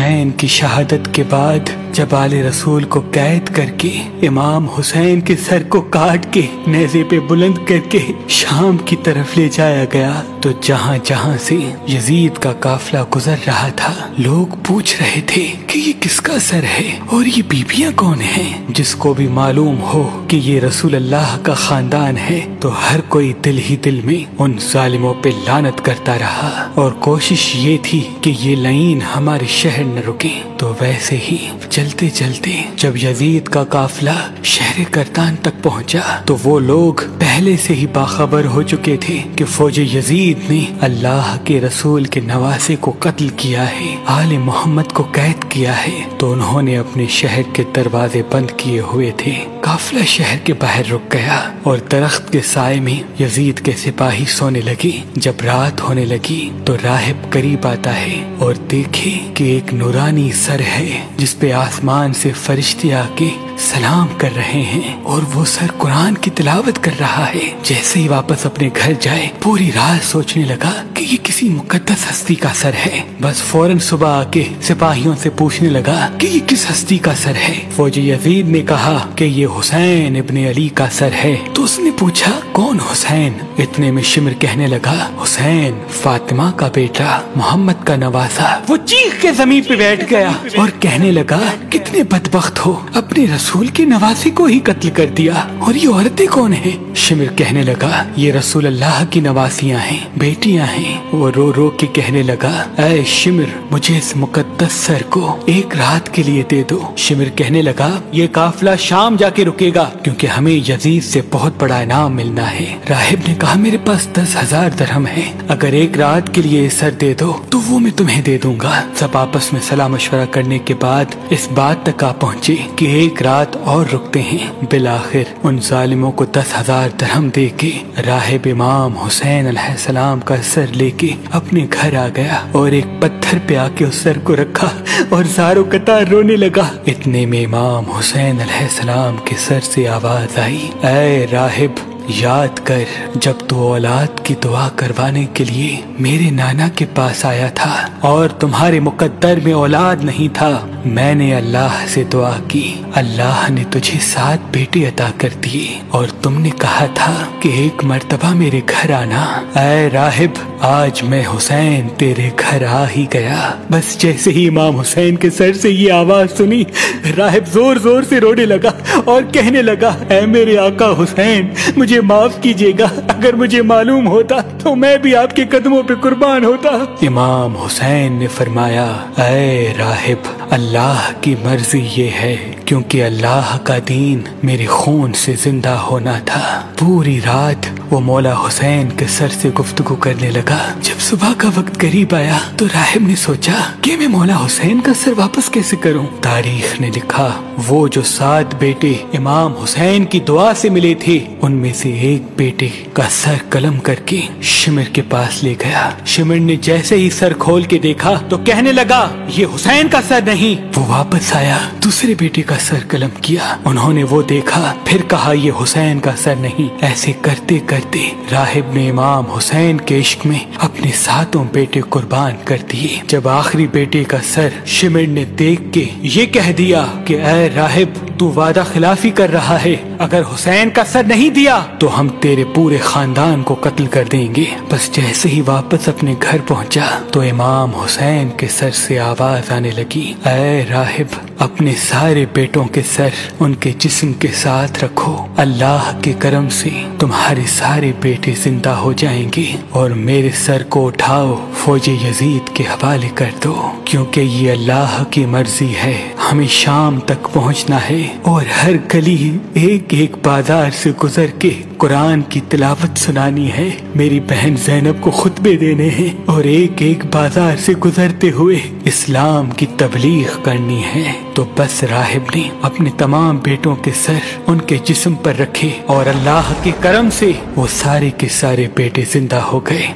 حسین کی شہادت کے بعد جب آل رسول کو قید کر کے امام حسین کے سر کو کاٹ کے نیزے پہ بلند کر کے شام کی طرف لے جایا گیا تو جہاں جہاں سے یزید کا قافلہ گزر رہا تھا لوگ پوچھ رہے تھے کہ یہ کس کا سر ہے اور یہ بیبیاں کون ہیں۔ جس کو بھی معلوم ہو کہ یہ رسول اللہ کا خاندان ہے تو ہر کوئی دل ہی دل میں ان ظالموں پہ لعنت کرتا رہا اور کوشش یہ تھی کہ یہ لعین ہمارے شہر نہ رکے۔ تو ویسے ہی چلتے چلتے جب یزید کا قافلہ شہر کرتان تک پہنچا تو وہ لوگ پہلے سے ہی باخبر ہو چکے تھے کہ فوج یزید نے اللہ کے رسول کے نواسے کو قتل کیا ہے، آل محمد کو قید کیا ہے، تو انہوں نے اپنے شہر کے دروازے بند کیے ہوئے تھے۔ قافلہ شہر کے باہر رک گیا اور درخت کے سائے میں یزید کے سپاہی سونے لگے۔ جب رات ہونے لگی تو راہب قریب آتا ہے اور دیکھے کہ ایک نورانی سر ہے جس پہ آسمان سے فرشتے آ کے سلام کر رہے ہیں اور وہ سر قرآن کی تلاوت کر رہا ہے۔ جیسے ہی واپس اپنے گھر جائے پوری رات سوچنے لگا کہ یہ کسی مقدس ہستی کا سر ہے۔ بس فوراً صبح آ کے سپاہیوں سے پوچھنے لگا کہ یہ کس ہستی کا سر ہے۔ فوج یزید نے کہا کہ یہ حسین ابن علی کا سر ہے۔ تو اس نے پوچھا کون حسین؟ اتنے میں شمر کہنے لگا حسین فاطمہ کا بیٹا، محمد کا نواسا۔ وہ چیخ کے زمین پہ بیٹھ گیا اور کہنے لگا کتنے بدبخت ہو، اپنے رسول کے نواسے کو ہی قتل کر دیا، اور یہ عورتیں کون ہیں؟ شمر کہنے لگا یہ رسول اللہ کی نواسیاں ہیں، بیٹیاں ہیں۔ وہ رو رو کے کہنے لگا اے شمر مجھے اس مقدس سر کو ایک رات کے لیے دے دو۔ شمر کہنے لگا یہ قافلہ شام جا کے رکے گا کیونکہ ہمیں یزید سے بہت بڑا انعام ملنا ہے۔ راہب نے کہا میرے پاس 10,000 درہم ہے، اگر ایک رات کے لیے سر دے دو تو وہ میں تمہیں دے دوں گا۔ سب آپس میں صلاح مشورہ کرنے کے بعد اس بات تک آ پہنچے کہ ایک رات اور رکتے ہیں۔ بالآخر ان ظالموں کو 10,000 درہم دے کے راہب امام حسین علیہ السلام کا سر لے کے اپنے گھر آ گیا اور ایک پتھر پہ آ کے اس سر کو رکھا اور زاروں قطار رونے لگا۔ اتنے میں امام حسین علیہ السلام کے سر سے آواز آئی اے راہب یاد کر جب تو اولاد کی دعا کروانے کے لیے میرے نانا کے پاس آیا تھا اور تمہارے مقدر میں اولاد نہیں تھا، میں نے اللہ سے دعا کی، اللہ نے تجھے 7 بیٹے عطا کر دیے اور تم نے کہا تھا کہ ایک مرتبہ میرے گھر آنا۔ اے راہب آج میں حسین تیرے گھر آ ہی گیا۔ بس جیسے ہی امام حسین کے سر سے یہ آواز سنی راہب زور زور سے رونے لگا اور کہنے لگا اے میرے آقا حسین مجھے معاف کیجیے گا، اگر مجھے معلوم ہوتا تو میں بھی آپ کے قدموں پہ قربان ہوتا۔ امام حسین نے فرمایا اے راہب اللہ کی مرضی یہ ہے کیونکہ اللہ کا دین میرے خون سے زندہ ہونا تھا۔ پوری رات وہ مولا حسین کے سر سے گفتگو کرنے لگا۔ جب صبح کا وقت قریب آیا تو راہب نے سوچا کہ میں مولا حسین کا سر واپس کیسے کروں۔ تاریخ نے لکھا وہ جو 7 بیٹے امام حسین کی دعا سے ملے تھے ان میں سے ایک بیٹے کا سر قلم کر کے شمر کے پاس لے گیا۔ شمر نے جیسے ہی سر کھول کے دیکھا تو کہنے لگا یہ حسین کا سر نہیں۔ وہ واپس آیا، دوسرے بیٹے کا سر قلم کیا، انہوں نے وہ دیکھا، پھر کہا یہ حسین کا سر نہیں۔ ایسے کرتے کرتے راہب نے امام حسین کے عشق میں اپنے 7 بیٹے قربان کر دیے۔ جب آخری بیٹے کا سر شمر نے دیکھ کے یہ کہہ دیا کہ اے راہب تو وعدہ خلافی کر رہا ہے، اگر حسین کا سر نہیں دیا تو ہم تیرے پورے خاندان کو قتل کر دیں گے۔ بس جیسے ہی واپس اپنے گھر پہنچا تو امام حسین کے سر سے آواز آنے لگی اے راہب اپنے سارے بیٹوں کے سر ان کے جسم کے ساتھ رکھو، اللہ کے کرم سے تمہارے سارے بیٹے زندہ ہو جائیں گے، اور میرے سر کو اٹھاؤ فوج یزید کے حوالے کر دو، کیونکہ یہ اللہ کی مرضی ہے، ہمیں شام تک پہنچنا ہے اور ہر گلی ایک ایک بازار سے گزر کے قرآن کی تلاوت سنانی ہے، میری بہن زینب کو خطبے دینے ہیں اور ایک ایک بازار سے گزرتے ہوئے اسلام کی تبلیغ کرنی ہے۔ تو بس راہب نے اپنے تمام بیٹوں کے سر ان کے جسم پر رکھے اور اللہ کے کرم سے وہ سارے کے سارے بیٹے زندہ ہو گئے۔